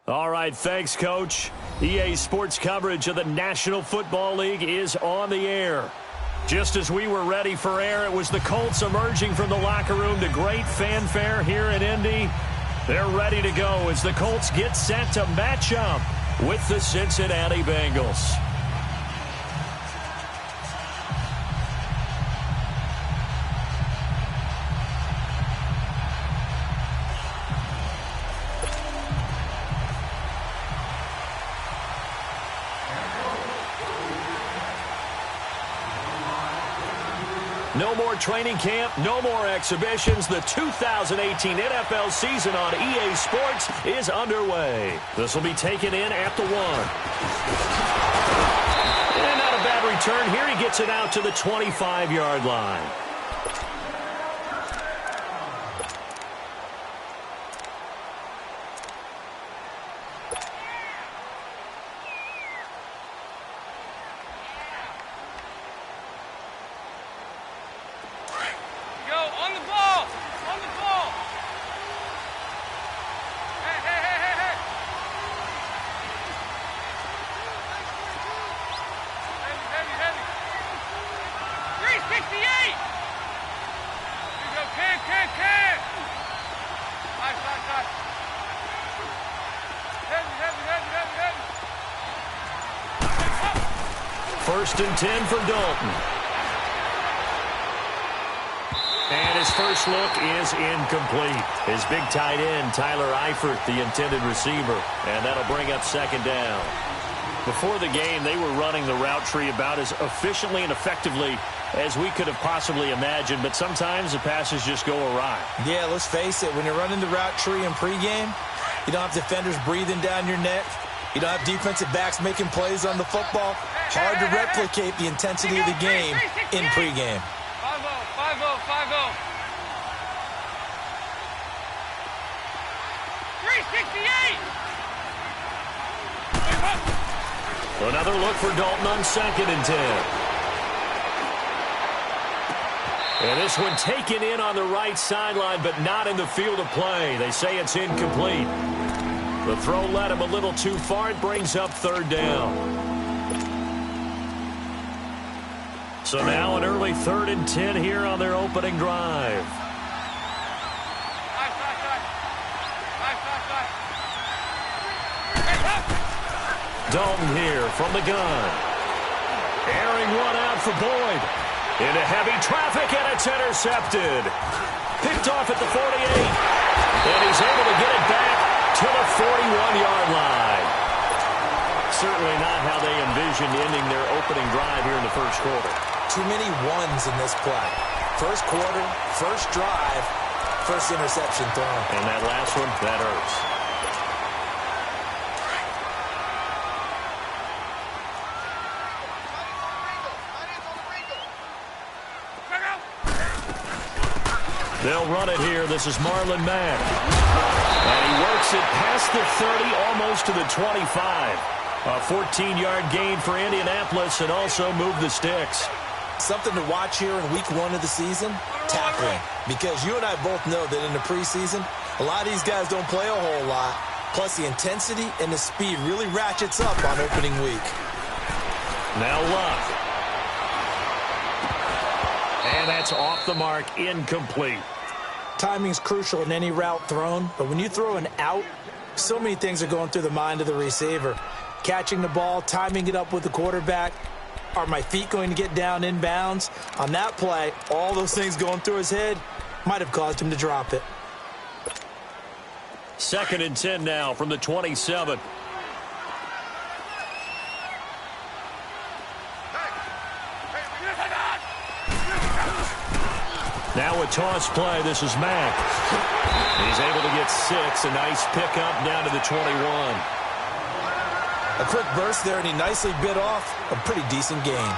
All right, thanks, Coach. EA Sports coverage of the National Football League is on the air. Just as we were ready for air, it was the Colts emerging from the locker room to great fanfare here in Indy. They're ready to go as the Colts get set to match up with the Cincinnati Bengals. No more training camp, no more exhibitions. The 2018 NFL season on EA Sports is underway. This will be taken in at the 1. And not a bad return here. He gets it out to the 25-yard line. First and 10 for Dalton. And his first look is incomplete. His big tight end, Tyler Eifert, the intended receiver. And that'll bring up second down. Before the game, they were running the route tree about as efficiently and effectively as we could have possibly imagined. But sometimes the passes just go awry. Yeah, let's face it. When you're running the route tree in pregame, you don't have defenders breathing down your neck. You don't have defensive backs making plays on the football. Hard to replicate the intensity of the game in pregame. 5-0, 5-0. 368. Another look for Dalton on second and 10. And this one taken in on the right sideline, but not in the field of play. They say it's incomplete. The throw led him a little too far. It brings up third down. So now an early 3rd and 10 here on their opening drive. Dalton here from the gun. Airing one out for Boyd. Into heavy traffic, and it's intercepted. Picked off at the 48. And he's able to get it back to the 41-yard line. Certainly not how they envisioned ending their opening drive here in the first quarter. Too many ones in this play. First quarter, first drive, first interception thrown. And that last one, that hurts. They'll run it here. This is Marlon Mack. And he works it past the 30, almost to the 25. A 14-yard gain for Indianapolis and also move the sticks. Something to watch here in week 1 of the season, tackling. Because you and I both know that in the preseason, a lot of these guys don't play a whole lot. Plus, the intensity and the speed really ratchets up on opening week. Now Luck. And that's off the mark, incomplete. Timing's crucial in any route thrown, but when you throw an out, so many things are going through the mind of the receiver. Catching the ball, timing it up with the quarterback. Are my feet going to get down in bounds? On that play, all those things going through his head might have caused him to drop it. 2nd and 10 now from the 27. Now a toss play. This is Mack. He's able to get 6. A nice pickup down to the 21. A quick burst there, and he nicely bit off a pretty decent gain.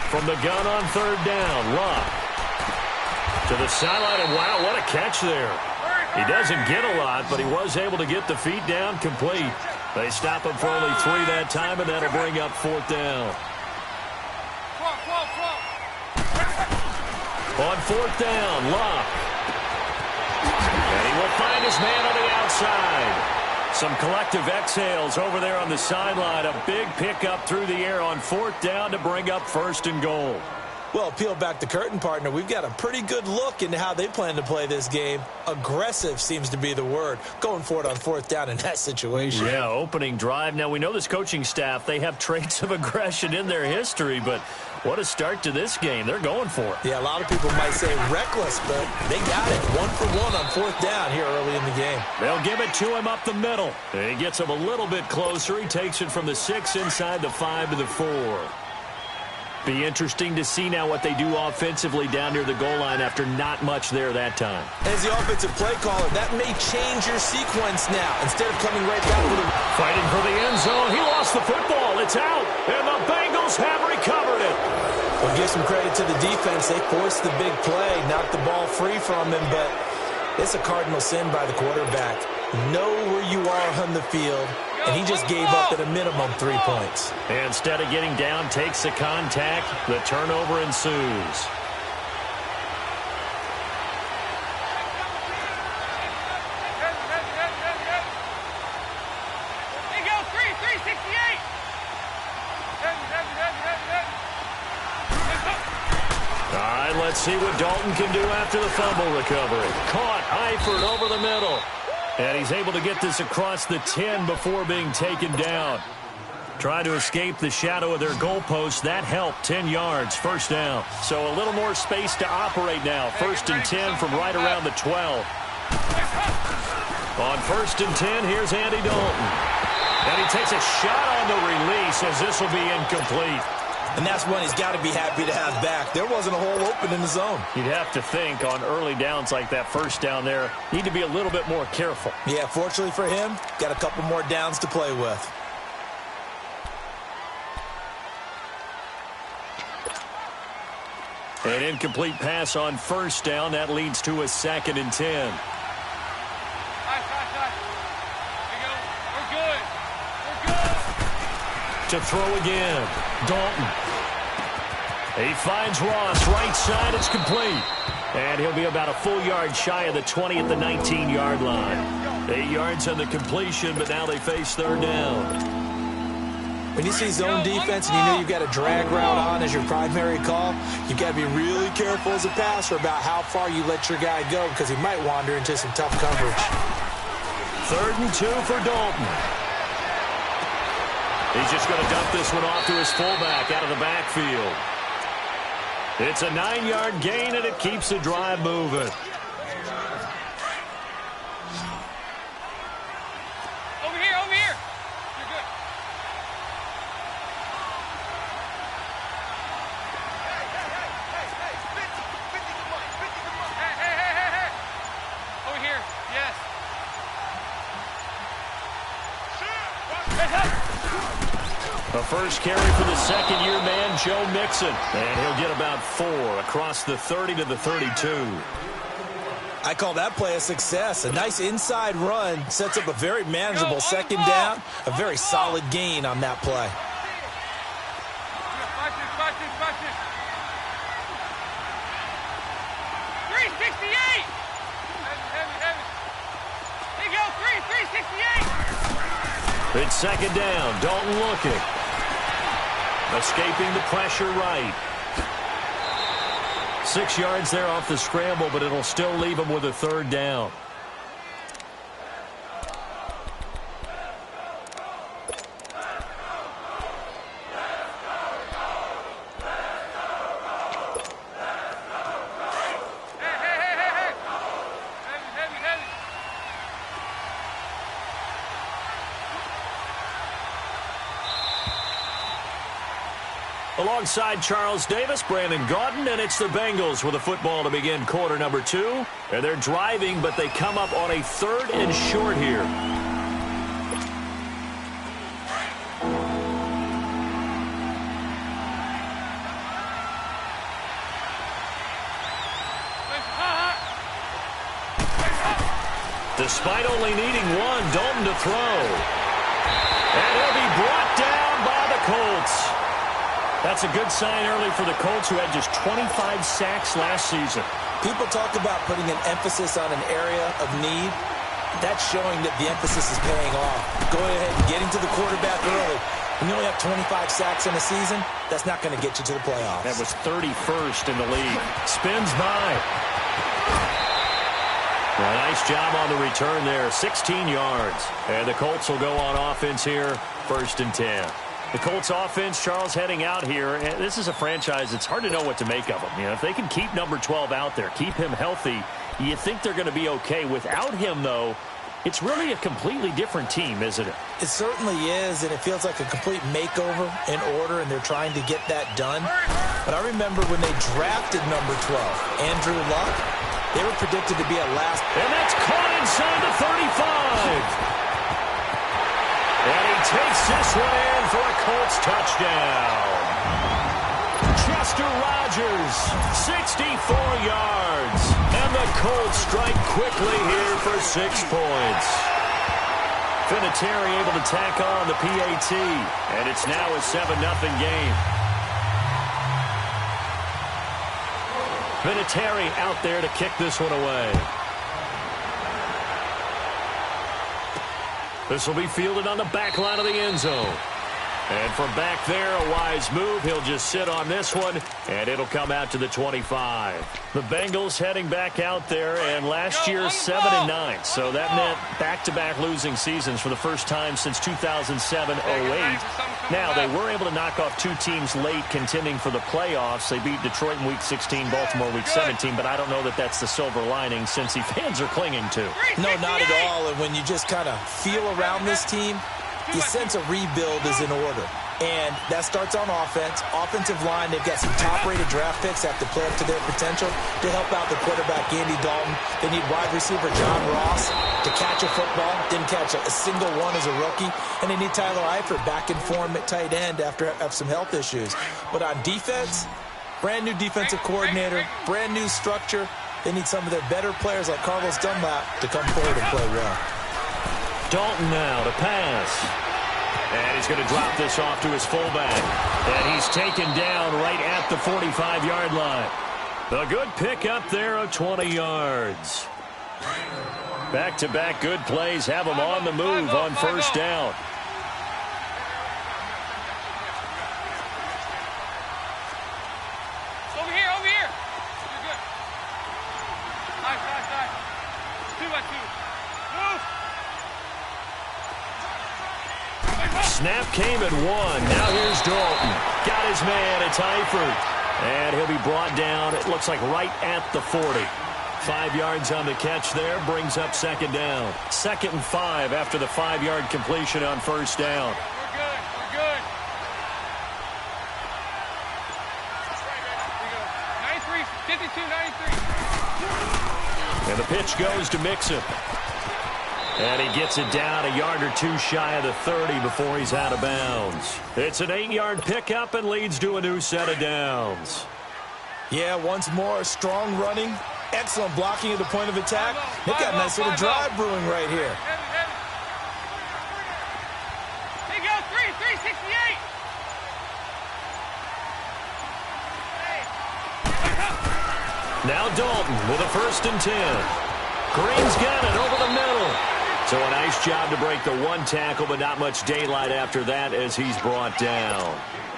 From the gun on 3rd down, Luck. To the sideline, and wow, what a catch there. He doesn't get a lot, but he was able to get the feet down complete. They stop him for only 3 that time, and that'll bring up 4th down. On 4th down, Luck. And he will find his man on the outside. Some collective exhales over there on the sideline. A big pickup through the air on 4th down to bring up 1st and goal. Well, peel back the curtain, partner. We've got a pretty good look into how they plan to play this game. Aggressive seems to be the word. Going for it on 4th down in that situation. Yeah, opening drive. Now, we know this coaching staff, they have traits of aggression in their history, but what a start to this game. They're going for it. Yeah, a lot of people might say reckless, but they got it. 1 for 1 on 4th down here early in the game. They'll give it to him up the middle. He gets him a little bit closer. He takes it from the 6 inside the 5 to the 4. Be interesting to see now what they do offensively down near the goal line after not much there that time. As the offensive play caller, that may change your sequence now. Instead of coming right back with a... Fighting for the end zone. He lost the football. It's out. And the Bengals have recovered it. We'll give some credit to the defense. They forced the big play, knocked the ball free from him, but it's a cardinal sin by the quarterback. Know where you are on the field, and he just gave up at a minimum 3 points. Instead of getting down, takes the contact. The turnover ensues. There you go, 368. All right, let's see what Dalton can do after the fumble recovery. Caught Eifert over the middle. And he's able to get this across the 10 before being taken down. Trying to escape the shadow of their goalpost. That helped. 10 yards, 1st down. So a little more space to operate now. 1st and 10 from right around the 12. On 1st and 10, here's Andy Dalton. And he takes a shot on the release as this will be incomplete. And that's one he's got to be happy to have back. There wasn't a hole open in the zone. You'd have to think on early downs like that 1st down there, need to be a little bit more careful. Yeah, fortunately for him, got a couple more downs to play with. An incomplete pass on 1st down. That leads to a 2nd and 10. There you go. We're good. We're good. To throw again. Dalton. He finds Ross. Right side. It's complete. And he'll be about a full yard shy of the 20 at the 19-yard line. 8 yards on the completion, but now they face 3rd down. When you see zone defense and you know you've got a drag route on as your primary call, you've got to be really careful as a passer about how far you let your guy go because he might wander into some tough coverage. 3rd and 2 for Dalton. He's just going to dump this one off to his fullback out of the backfield. It's a 9-yard gain, and it keeps the drive moving. Over here, over here. You're good. Hey. Over here, yes. A first carry for the 2nd-year man, Joe Mixon. And he'll get about 4 across the 30 to the 32. I call that play a success. A nice inside run sets up a very manageable 2nd down. A very solid gain on that play. Watch this. 368. Heavy. There you go, 368. It's 2nd down. Dalton looking. Escaping the pressure right. 6 yards there off the scramble, but it'll still leave him with a 3rd down. Heavy. Alongside Charles Davis, Brandon Gaudin, and it's the Bengals with a football to begin quarter number 2. And they're driving, but they come up on a 3rd and short here. Despite only needing one, Dalton to throw. And he'll be brought down by the Colts. That's a good sign early for the Colts, who had just 25 sacks last season. People talk about putting an emphasis on an area of need. That's showing that the emphasis is paying off. Go ahead and getting to the quarterback early. When you only have 25 sacks in a season, that's not going to get you to the playoffs. That was 31st in the league. Spins by. A nice job on the return there, 16 yards. And the Colts will go on offense here, 1st and 10. The Colts offense, Charles, heading out here. And this is a franchise, it's hard to know what to make of them. You know, if they can keep number 12 out there, keep him healthy, you think they're going to be okay. Without him, though, it's really a completely different team, isn't it? It certainly is, and it feels like a complete makeover in order, and they're trying to get that done. But I remember when they drafted number 12, Andrew Luck, they were predicted to be at last. And that's caught inside the 35. And he takes this one in for a Colts touchdown. Chester Rogers, 64 yards. And the Colts strike quickly here for 6 points. Vinatieri able to tack on the PAT. And it's now a 7-0 game. Vinatieri out there to kick this one away. This will be fielded on the back line of the end zone. And from back there, a wise move. He'll just sit on this one, and it'll come out to the 25. The Bengals heading back out there, and last year 7-9. So that meant back-to-back losing seasons for the first time since 2007-08. Now, they were able to knock off 2 teams late contending for the playoffs. They beat Detroit in Week 16, Baltimore Week 17, but I don't know that that's the silver lining Cincy fans are clinging to. No, not at all. And when you just kind of feel around this team, you sense a rebuild is in order. And that starts on offense. Offensive line, they've got some top-rated draft picks that have to play up to their potential to help out the quarterback, Andy Dalton. They need wide receiver John Ross to catch a football. Didn't catch a single one as a rookie. And they need Tyler Eifert back in form at tight end after some health issues. But on defense, brand new defensive coordinator, brand new structure. They need some of their better players like Carlos Dunlap to come forward and play well. Dalton now to pass. And he's going to drop this off to his fullback. And he's taken down right at the 45-yard line. A good pick up there of 20 yards. Back-to-back good plays have him on the move on 1st down. Over here, over here. You're good. Nice. 2 by 2. Move. Snap came at 1. Now here's Dalton. Got his man. It's Eifert. And he'll be brought down, it looks like right at the 40. 5 yards on the catch there. Brings up 2nd down. 2nd and 5 after the 5-yard completion on 1st down. We're good. We're good. Here we go. 93, 52, 93. And the pitch goes to Mixon. And he gets it down a yard or 2 shy of the 30 before he's out of bounds. It's an 8-yard pickup and leads to a new set of downs. Yeah, once more, strong running, excellent blocking at the point of attack. They've got a nice little drive brewing right here. Here you go, 368. Now Dalton with a 1st and 10. Green's got it over the middle. So a nice job to break the 1 tackle, but not much daylight after that as he's brought down.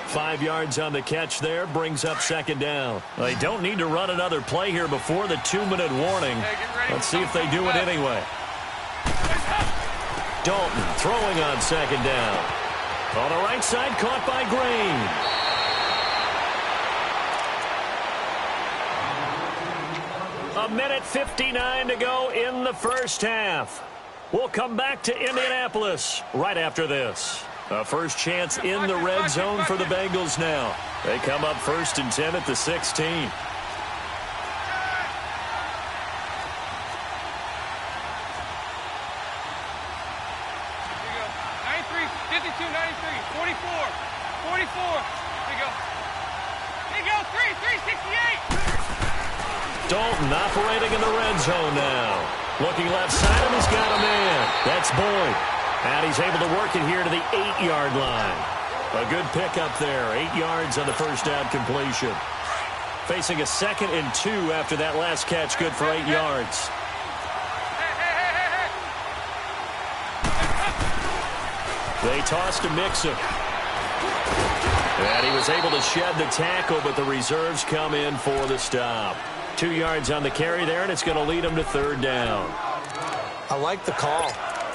5 yards on the catch there, brings up 2nd down. They don't need to run another play here before the 2-minute warning. Let's see if they do it anyway. Dalton throwing on 2nd down. On the right side, caught by Green. 1:59 to go in the 1st half. We'll come back to Indianapolis right after this. A first chance in the red zone for the Bengals now. They come up 1st and 10 at the 16. 93, 52, 93, 44. Here we go. 368. Dalton operating in the red zone now. Looking left side, and he's got a man. That's Boyd. And he's able to work it here to the 8-yard line. A good pickup there. 8 yards on the first down completion. Facing a 2nd and 2 after that last catch, good for 8 yards. They tossed to Mixon. And he was able to shed the tackle, but the reserves come in for the stop. 2 yards on the carry there, and it's going to lead him to 3rd down. I like the call.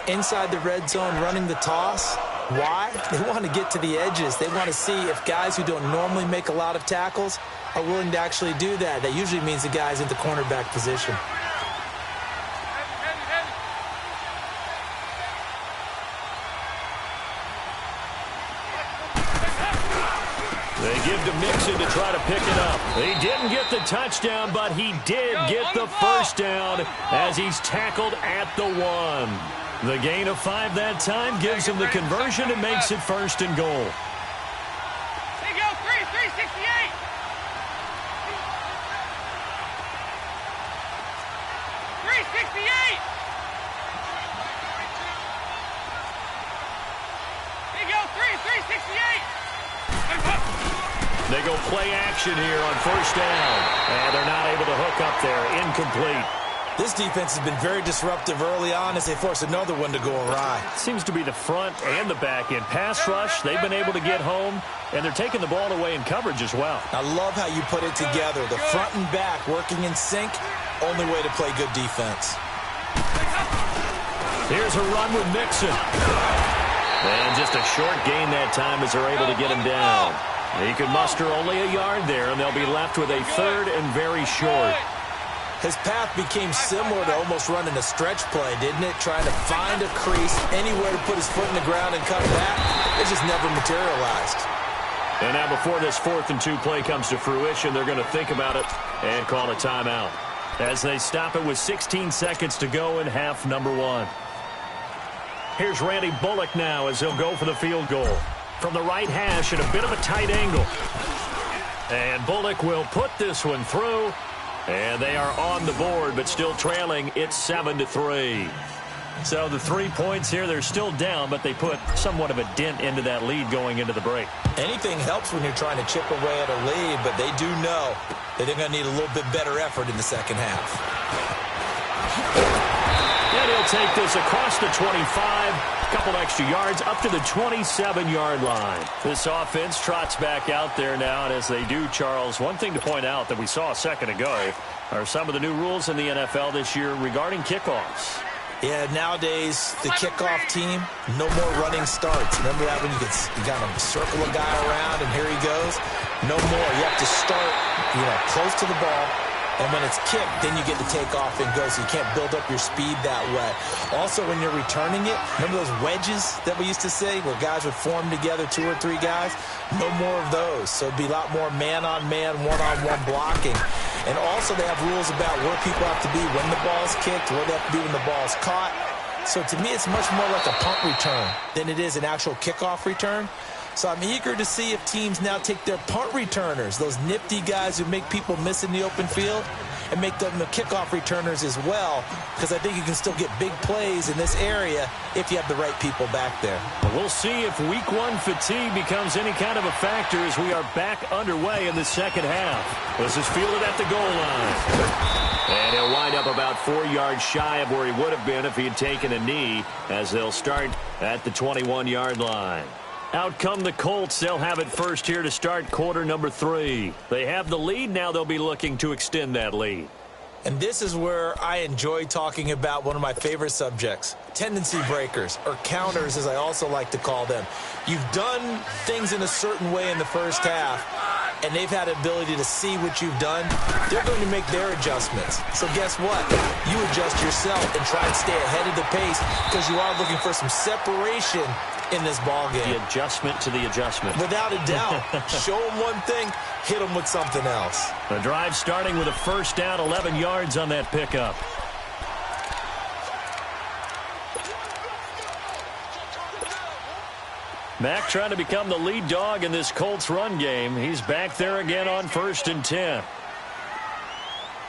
Inside the red zone, running the toss. Why? They want to get to the edges. They want to see if guys who don't normally make a lot of tackles are willing to actually do that. That usually means the guy's in the cornerback position. They give to Mixon to try to pick it up. He didn't get the touchdown, but he did get the first down as he's tackled at the 1. The gain of 5 that time gives him the conversion and makes it 1st and goal. There you go, 368. 368. There you go, 368. They go play action here on 1st down. And they're not able to hook up there. Incomplete. This defense has been very disruptive early on as they force another one to go awry. Seems to be the front and the back end. Pass rush, they've been able to get home, and they're taking the ball away in coverage as well. I love how you put it together. The front and back working in sync, only way to play good defense. Here's a run with Mixon. And just a short gain that time as they're able to get him down. He could muster only a yard there, and they'll be left with a 3rd and very short. His path became similar to almost running a stretch play, didn't it? Trying to find a crease, anywhere to put his foot in the ground and cut back. It just never materialized. And now before this 4th and 2 play comes to fruition, they're going to think about it and call a timeout. As they stop it with 16 seconds to go in half number 1. Here's Randy Bullock now as he'll go for the field goal. From the right hash at a bit of a tight angle. And Bullock will put this one through. And they are on the board, but still trailing. It's 7-3. So the 3 points here, they're still down, but they put somewhat of a dent into that lead going into the break. Anything helps when you're trying to chip away at a lead, but they do know that they're going to need a little bit better effort in the second half. And he'll take this across the 25, a couple extra yards, up to the 27-yard line. This offense trots back out there now, and as they do, Charles, one thing to point out that we saw a second ago are some of the new rules in the NFL this year regarding kickoffs. Yeah, nowadays, the kickoff team, no more running starts. Remember that when you got to circle a guy around and here he goes? No more. You have to start, close to the ball. And when it's kicked, then you get to take off and go, so you can't build up your speed that way. Also, when you're returning it, remember those wedges that we used to say where guys would form together, 2 or 3 guys? No more of those. So it'd be a lot more man-on-man, one-on-one blocking. And also they have rules about where people have to be when the ball's kicked, where they have to be when the ball's caught. So to me, it's much more like a punt return than it is an actual kickoff return. So I'm eager to see if teams now take their punt returners, those nifty guys who make people miss in the open field, and make them the kickoff returners as well, because I think you can still get big plays in this area if you have the right people back there. We'll see if week 1 fatigue becomes any kind of a factor as we are back underway in the second half. This is fielded at the goal line. And he'll wind up about 4 yards shy of where he would have been if he had taken a knee, as they'll start at the 21-yard line. Out come the Colts. They'll have it first here to start quarter number 3. They have the lead. Now they'll be looking to extend that lead. And this is where I enjoy talking about one of my favorite subjects, tendency breakers, or counters as I also like to call them. You've done things in a certain way in the first half, and they've had the ability to see what you've done. They're going to make their adjustments. So guess what? You adjust yourself and try and stay ahead of the pace because you are looking for some separation in this ball game. The adjustment to the adjustment. Without a doubt. Show them one thing, hit them with something else. The drive starting with a first down, 11 yards on that pickup. Mack trying to become the lead dog in this Colts run game. He's back there again on 1st and 10.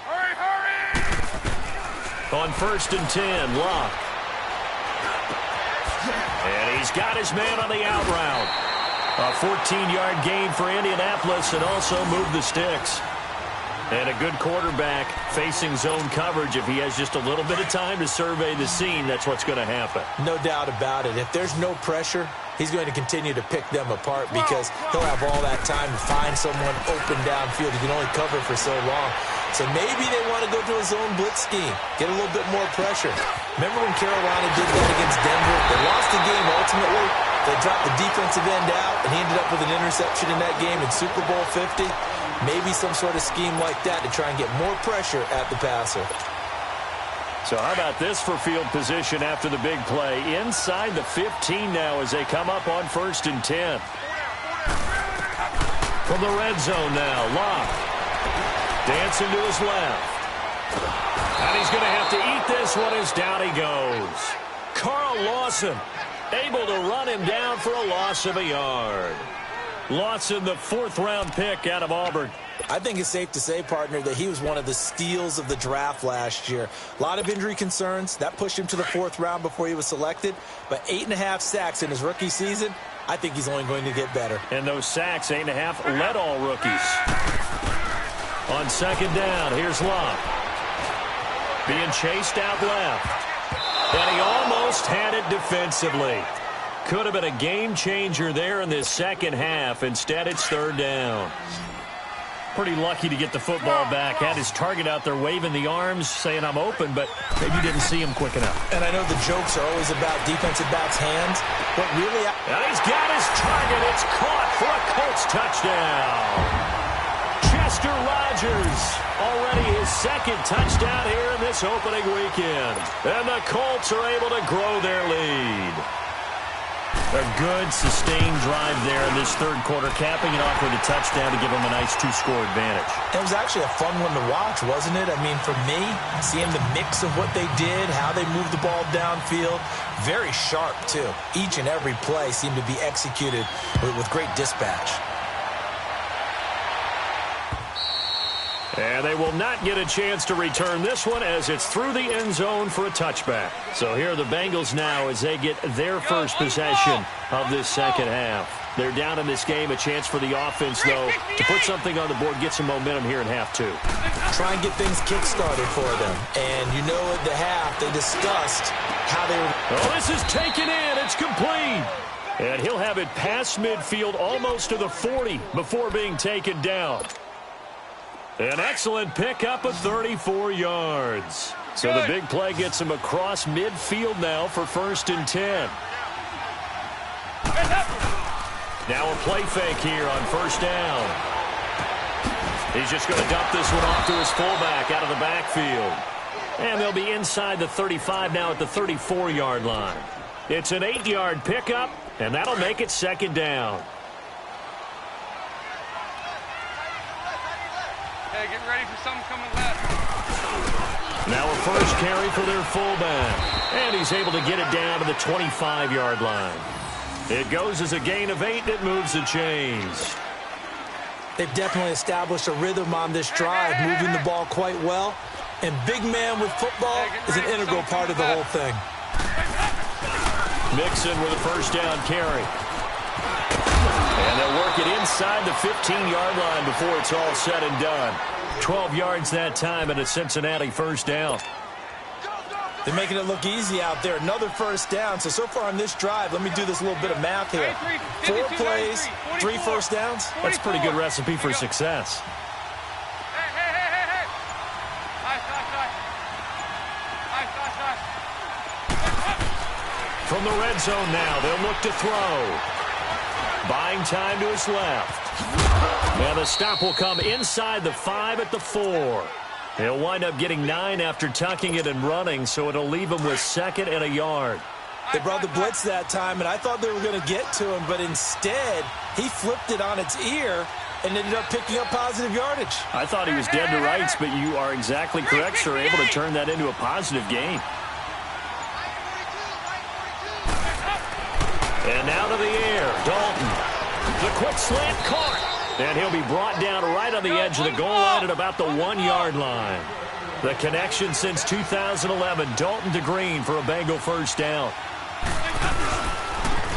Hurry, hurry! On on 1st and 10. Luck. And he's got his man on the out route. A 14-yard gain for Indianapolis and also moved the sticks. And a good quarterback facing zone coverage. If he has just a little bit of time to survey the scene, that's what's going to happen. No doubt about it. If there's no pressure, he's going to continue to pick them apart because he'll have all that time to find someone open downfield. He can only cover for so long. So maybe they want to go to a zone blitz scheme, get a little bit more pressure. Remember when Carolina did that against Denver? They lost the game ultimately. They dropped the defensive end out, and he ended up with an interception in that game in Super Bowl 50. Maybe some sort of scheme like that to try and get more pressure at the passer. So how about this for field position after the big play? Inside the 15 now as they come up on 1st and 10. From the red zone now, Locke. Dancing to his left. And he's going to have to eat this one as down he goes. Carl Lawson able to run him down for a loss of a yard. Lawson, the 4th-round pick out of Auburn. I think it's safe to say, partner, that he was one of the steals of the draft last year. A lot of injury concerns. That pushed him to the 4th round before he was selected. But 8.5 sacks in his rookie season, I think he's only going to get better. And those sacks, 8.5, led all rookies. On 2nd down, here's Locke. Being chased out left. And he almost had it defensively. Could have been a game changer there in this second half. Instead, it's 3rd down. Pretty lucky to get the football back. Had his target out there waving the arms, saying, I'm open, but maybe didn't see him quick enough. And I know the jokes are always about defensive backs' hands, but really... And he's got his target. It's caught for a Colts touchdown. Chester Rogers, already his 2nd touchdown here in this opening weekend. And the Colts are able to grow their lead. A good, sustained drive there in this 3rd quarter, capping it off with a touchdown to give them a nice 2-score advantage. It was actually a fun one to watch, wasn't it? I mean, for me, seeing the mix of what they did, how they moved the ball downfield, very sharp, too. Each and every play seemed to be executed with great dispatch. And they will not get a chance to return this one as it's through the end zone for a touchback. So here are the Bengals now as they get their first possession of this second half. They're down in this game. A chance for the offense, though, to put something on the board, get some momentum here in half 2. Try and get things kick-started for them. And you know at the half they discussed how they were... Oh, this is taken in. It's complete. And he'll have it past midfield almost to the 40 before being taken down. An excellent pickup of 34 yards. So the big play gets him across midfield now for 1st and 10. Now a play fake here on 1st down. He's just going to dump this one off to his fullback out of the backfield. And they'll be inside the 35 now at the 34-yard line. It's an 8-yard pickup, and that'll make it 2nd down. Hey, get ready for something coming left. Now a first carry for their fullback. And he's able to get it down to the 25-yard line. It goes as a gain of 8. It moves the chains. They've definitely established a rhythm on this drive, moving the ball quite well. And big man with football is an integral part of the whole thing. Mixon with a 1st down carry. And they'll work it inside the 15-yard line before it's all said and done. 12 yards that time and a Cincinnati 1st down. They're making it look easy out there. Another 1st down. So far on this drive, let me do this little bit of math here. 4 plays, 3 1st downs. That's a pretty good recipe for success. Hey. From the red zone now, they'll look to throw. Buying time to his left. And the stop will come inside the 5 at the 4. He'll wind up getting 9 after tucking it and running, so it'll leave him with 2nd and a yard. They brought the blitz that time, and I thought they were going to get to him, but instead, he flipped it on its ear and ended up picking up positive yardage. I thought he was dead to rights, but you are exactly correct, sir. Able to turn that into a positive gain. And now to the air, Dalton. The quick slant caught. And he'll be brought down right on the edge of the goal line at about the 1-yard line. The connection since 2011. Dalton to Green for a Bengal first down.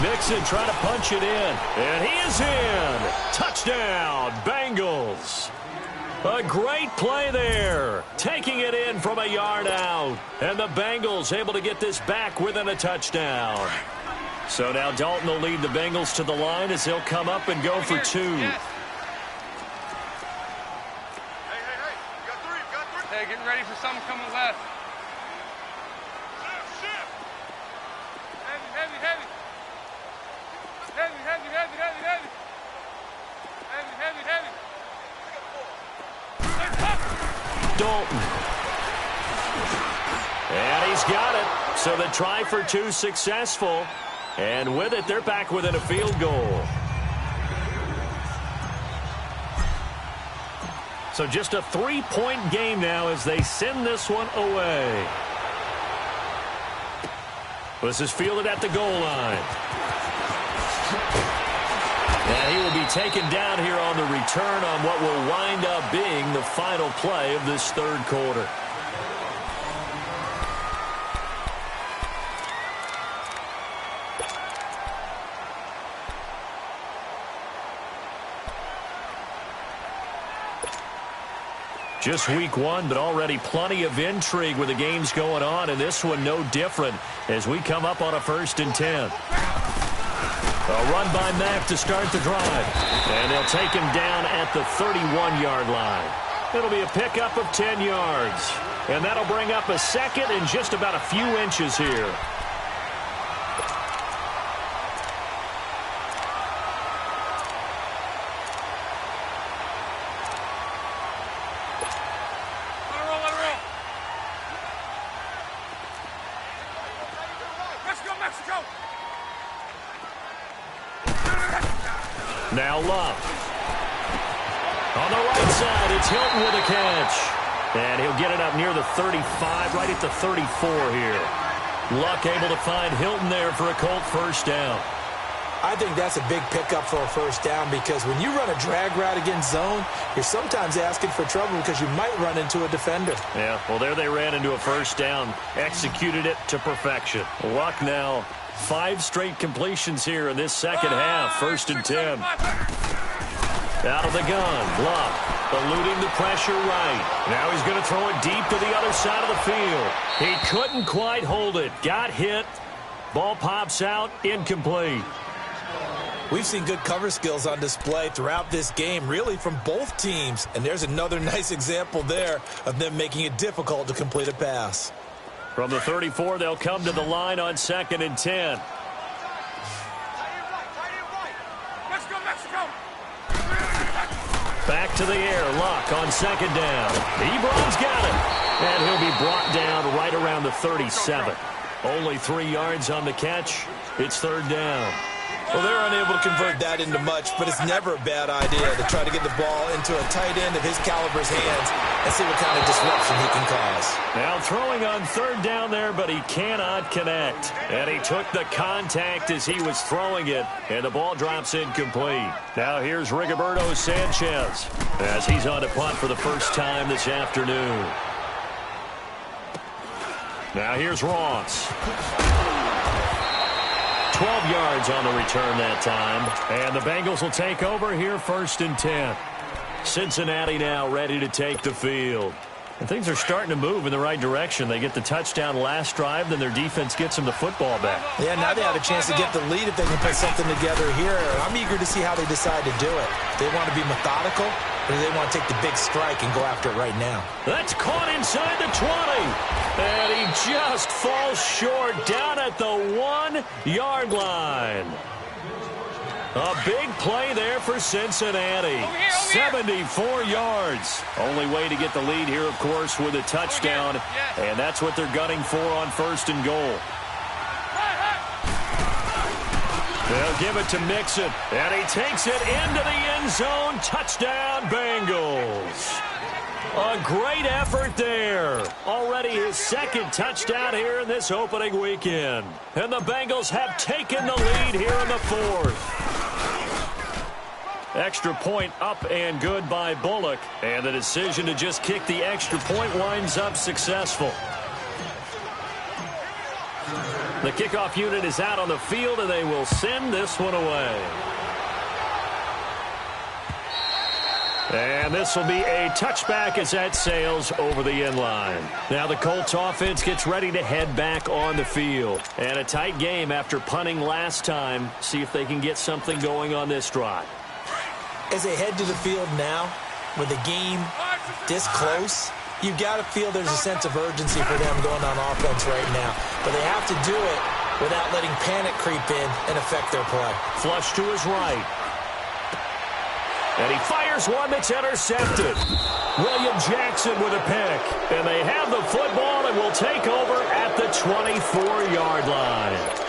Mixon trying to punch it in. And he is in. Touchdown, Bengals. A great play there. Taking it in from a yard out. And the Bengals able to get this back within a touchdown. So now Dalton will lead the Bengals to the line as he'll come up and go for two. Hey, getting ready for something coming left. Heavy, heavy, heavy. Heavy, heavy, heavy, heavy, heavy. Heavy, heavy, heavy. Dalton. And he's got it. So the try for two successful. And with it, they're back within a field goal. So just a 3-point game now as they send this one away. This is fielded at the goal line. And he will be taken down here on the return on what will wind up being the final play of this third quarter. Just week one, but already plenty of intrigue with the games going on, and this one no different as we come up on a 1st and 10. A run by Mack to start the drive, and they'll take him down at the 31-yard line. It'll be a pickup of 10 yards, and that'll bring up a second and just about a few inches here. Now Love. On the right side, it's Hilton with a catch. And he'll get it up near the 35, right at the 34 here. Luck able to find Hilton there for a Colt first down. I think that's a big pickup for a first down because when you run a drag route against zone, you're sometimes asking for trouble because you might run into a defender. Yeah, well, there they ran into a first down. Executed it to perfection. Luck now. 5 straight completions here in this second half. 1st and 10. Out of the gun. Luck eluding the pressure right. Now he's going to throw it deep to the other side of the field. He couldn't quite hold it. Got hit. Ball pops out. Incomplete. We've seen good cover skills on display throughout this game, really from both teams. And there's another nice example there of them making it difficult to complete a pass. From the 34, they'll come to the line on 2nd and 10. Back to the air. Luck on 2nd down. Ebron's got it. And he'll be brought down right around the 37. Only 3 yards on the catch. It's 3rd down. Well, they're unable to convert that into much, but it's never a bad idea to try to get the ball into a tight end of his caliber's hands and see what kind of disruption he can cause. Now throwing on 3rd down there, but he cannot connect. And he took the contact as he was throwing it, and the ball drops incomplete. Now here's Rigoberto Sanchez as he's on to punt for the first time this afternoon. Now here's Ross. 12 yards on the return that time. And the Bengals will take over here 1st and 10. Cincinnati now ready to take the field. And things are starting to move in the right direction. They get the touchdown last drive, then their defense gets them the football back. Yeah, now they have a chance to get the lead if they can put something together here. I'm eager to see how they decide to do it. They want to be methodical, or do they want to take the big strike and go after it right now? That's caught inside the 20. And he just falls short down at the 1-yard line. A big play there for Cincinnati. 74 yards. Only way to get the lead here, of course, with a touchdown. And that's what they're gunning for on 1st and goal. They'll give it to Mixon. And he takes it into the end zone. Touchdown, Bengals. A great effort there. Already his 2nd touchdown here in this opening weekend. And the Bengals have taken the lead here in the 4th. Extra point up and good by Bullock. And the decision to just kick the extra point winds up successful. The kickoff unit is out on the field, and they will send this one away. And this will be a touchback as that sails over the end line. Now the Colts offense gets ready to head back on the field. And a tight game after punting last time. See if they can get something going on this drive. As they head to the field now, with the game this close, you've got to feel there's a sense of urgency for them going on offense right now. But they have to do it without letting panic creep in and affect their play. Flush to his right. And he fires one that's intercepted. William Jackson with a pick. And they have the football and will take over at the 24-yard line.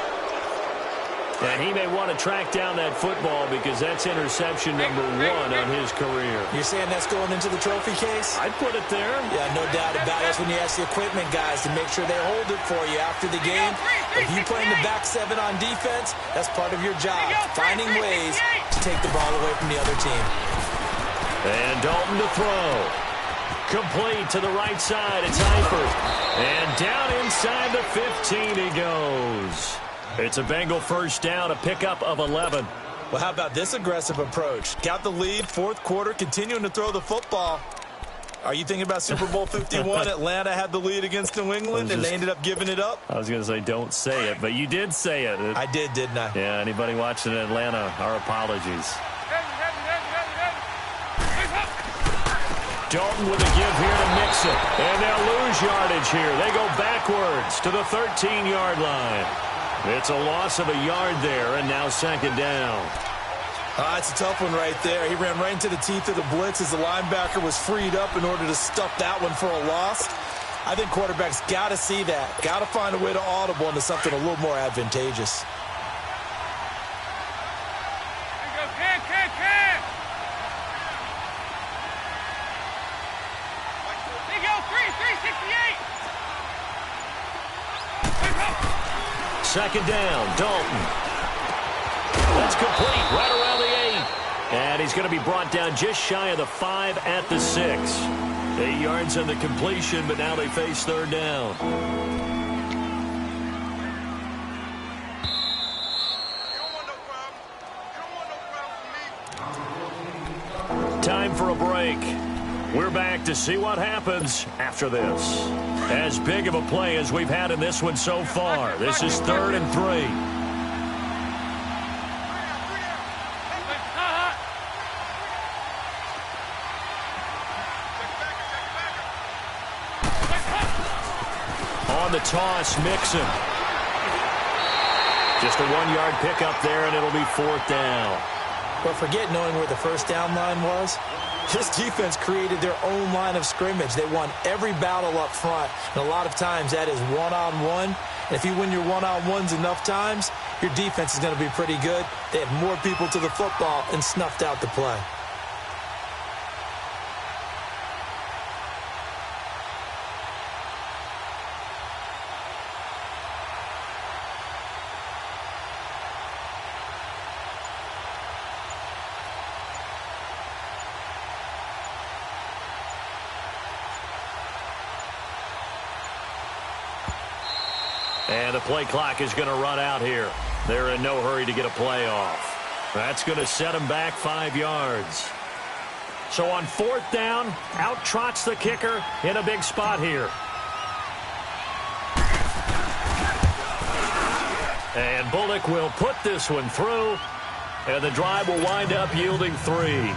And he may want to track down that football because that's interception number 1 on his career. You're saying that's going into the trophy case? I'd put it there. Yeah, no doubt about it. That's when you ask the equipment guys to make sure they hold it for you after the game. If you play in the back 7 on defense, that's part of your job, finding ways to take the ball away from the other team. And Dalton to throw. Complete to the right side. It's Eifert. And down inside the 15 he goes. It's a Bengal first down, a pickup of 11. Well, how about this aggressive approach? Got the lead, fourth quarter, continuing to throw the football. Are you thinking about Super Bowl 51? Atlanta had the lead against New England, and they ended up giving it up? I was going to say don't say it, but you did say it. I did, didn't I? Yeah, anybody watching Atlanta, our apologies. Dalton with a give here to Mixon. And they'll lose yardage here. They go backwards to the 13-yard line. It's a loss of a yard there, and now second down. It's a tough one right there. He ran right into the teeth of the blitz as the linebacker was freed up in order to stuff that one for a loss. I think quarterbacks got to see that. Got to find a way to audible into something a little more advantageous. Second down, Dalton. That's complete right around the 8. And he's going to be brought down just shy of the 5 at the 6. 8 yards on the completion, but now they face third down. Time for a break. We're back to see what happens after this. As big of a play as we've had in this one so far. This is 3rd and 3. On the toss, Mixon. Just a 1-yard pickup there, and it'll be 4th down. But forget knowing where the first down line was. This defense created their own line of scrimmage. They won every battle up front, and a lot of times that is one-on-one. And if you win your one-on-ones enough times, your defense is going to be pretty good. They had more people to the football and snuffed out the play. And the play clock is going to run out here. They're in no hurry to get a play off. That's going to set them back 5 yards. So on 4th down, out trots the kicker in a big spot here. And Bullock will put this one through, and the drive will wind up yielding 3.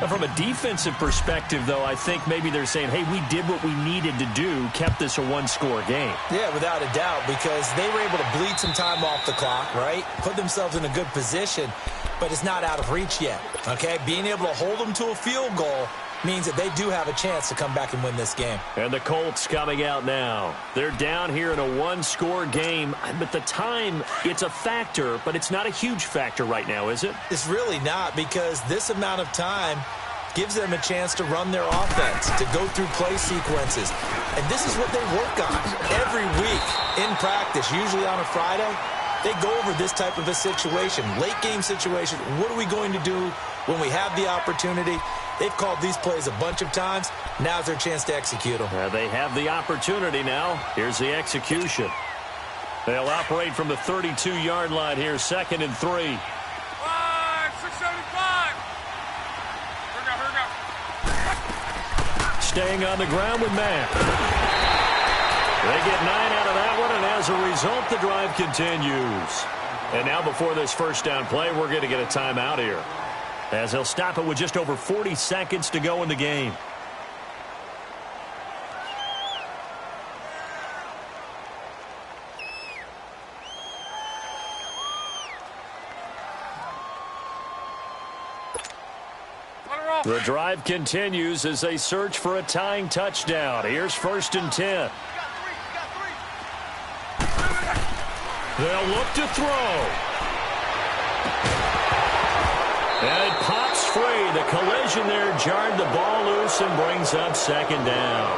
From a defensive perspective, though, I think maybe they're saying, hey, we did what we needed to do, kept this a 1-score game. Yeah, without a doubt, because they were able to bleed some time off the clock, right? Put themselves in a good position, but it's not out of reach yet, okay? Being able to hold them to a field goal means that they do have a chance to come back and win this game. And the Colts coming out now. They're down here in a 1-score game, but the time, it's a factor, but it's not a huge factor right now, is it? It's really not, because this amount of time gives them a chance to run their offense, to go through play sequences. And this is what they work on every week in practice, usually on a Friday. They go over this type of a situation, late game situation. What are we going to do when we have the opportunity? They've called these plays a bunch of times. Now's their chance to execute them. They have the opportunity now. Here's the execution. They'll operate from the 32-yard line here, 2nd and 3. 675. Hurry up. Staying on the ground with Matt. They get 9 out of that one, and as a result, the drive continues. And now before this first down play, we're going to get a timeout here, as they'll stop it with just over 40 seconds to go in the game. The drive continues as they search for a tying touchdown. Here's 1st and 10. They'll look to throw. And it pops free. The collision there jarred the ball loose and brings up 2nd down.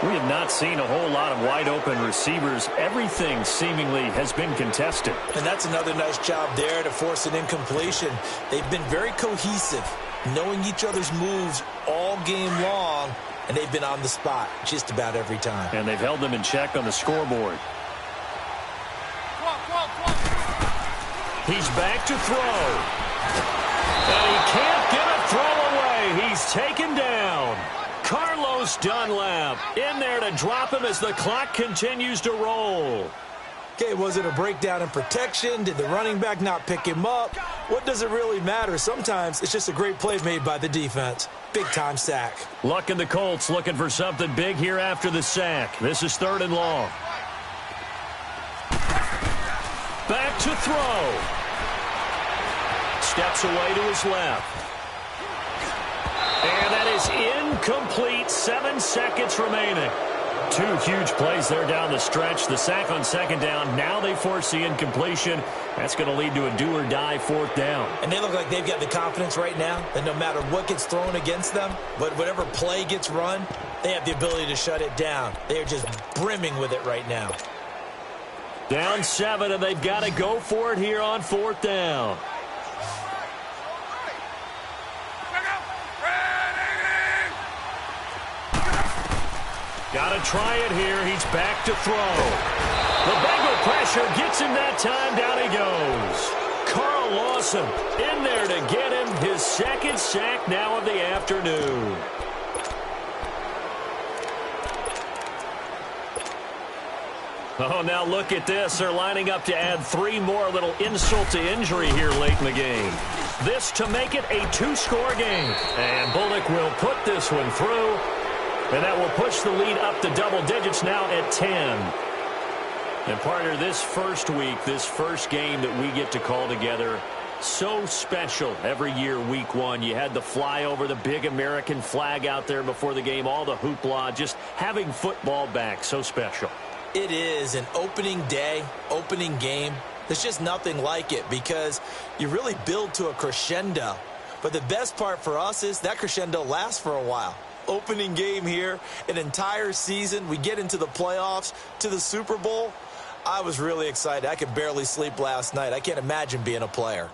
We have not seen a whole lot of wide-open receivers. Everything seemingly has been contested. And that's another nice job there to force an incompletion. They've been very cohesive, knowing each other's moves all game long, and they've been on the spot just about every time. And they've held them in check on the scoreboard. He's back to throw. And he can't get a throw away. He's taken down. Carlos Dunlap in there to drop him as the clock continues to roll. Okay, was it a breakdown in protection? Did the running back not pick him up? What does it really matter? Sometimes it's just a great play made by the defense. Big-time sack. Luck and the Colts looking for something big here after the sack. This is 3rd and long. Back to throw. Steps away to his left. And that is incomplete. 7 seconds remaining. 2 huge plays there down the stretch. The sack on 2nd down. Now they force the incompletion. That's going to lead to a do-or-die 4th down. And they look like they've got the confidence right now that no matter what gets thrown against them, but whatever play gets run, they have the ability to shut it down. They are just brimming with it right now. Down 7, and they've got to go for it here on 4th down. Got to try it here. He's back to throw. The Bengal pressure gets him that time. Down he goes. Carl Lawson in there to get him his 2nd sack now of the afternoon. Oh, now look at this. They're lining up to add 3 more. A little insult to injury here late in the game. This to make it a 2-score game. And Bullock will put this one through. And that will push the lead up to double digits now at 10. And partner, this first week, this first game that we get to call together, so special every year, week 1. You had the flyover, the big American flag out there before the game, all the hoopla, just having football back, so special. It is an opening day, opening game. There's just nothing like it because you really build to a crescendo. But the best part for us is that crescendo lasts for a while. Opening game here, an entire season. We get into the playoffs, to the Super Bowl. I was really excited. I could barely sleep last night. I can't imagine being a player.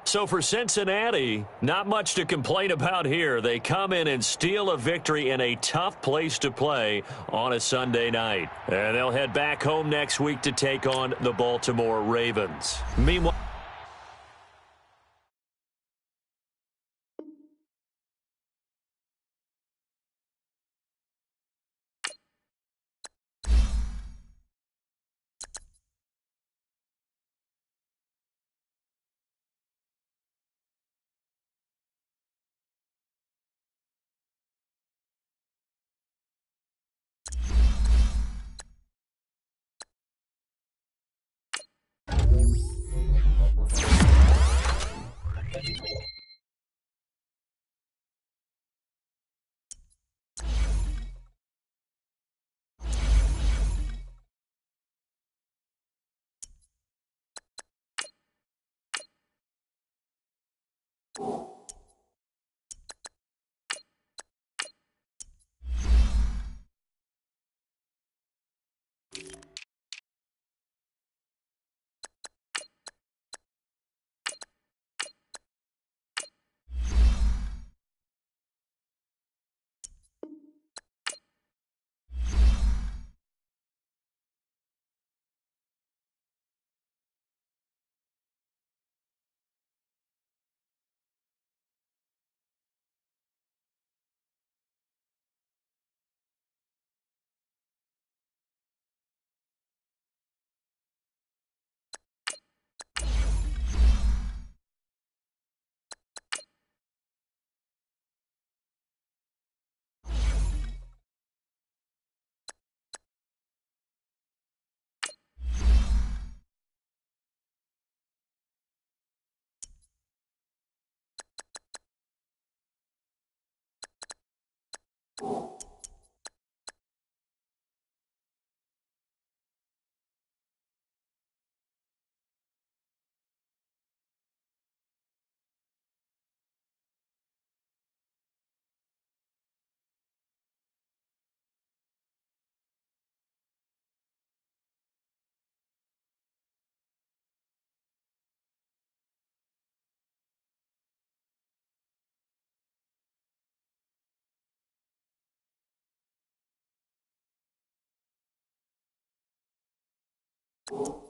So for Cincinnati, not much to complain about here. They come in and steal a victory in a tough place to play on a Sunday night. And they'll head back home next week to take on the Baltimore Ravens. Meanwhile, you.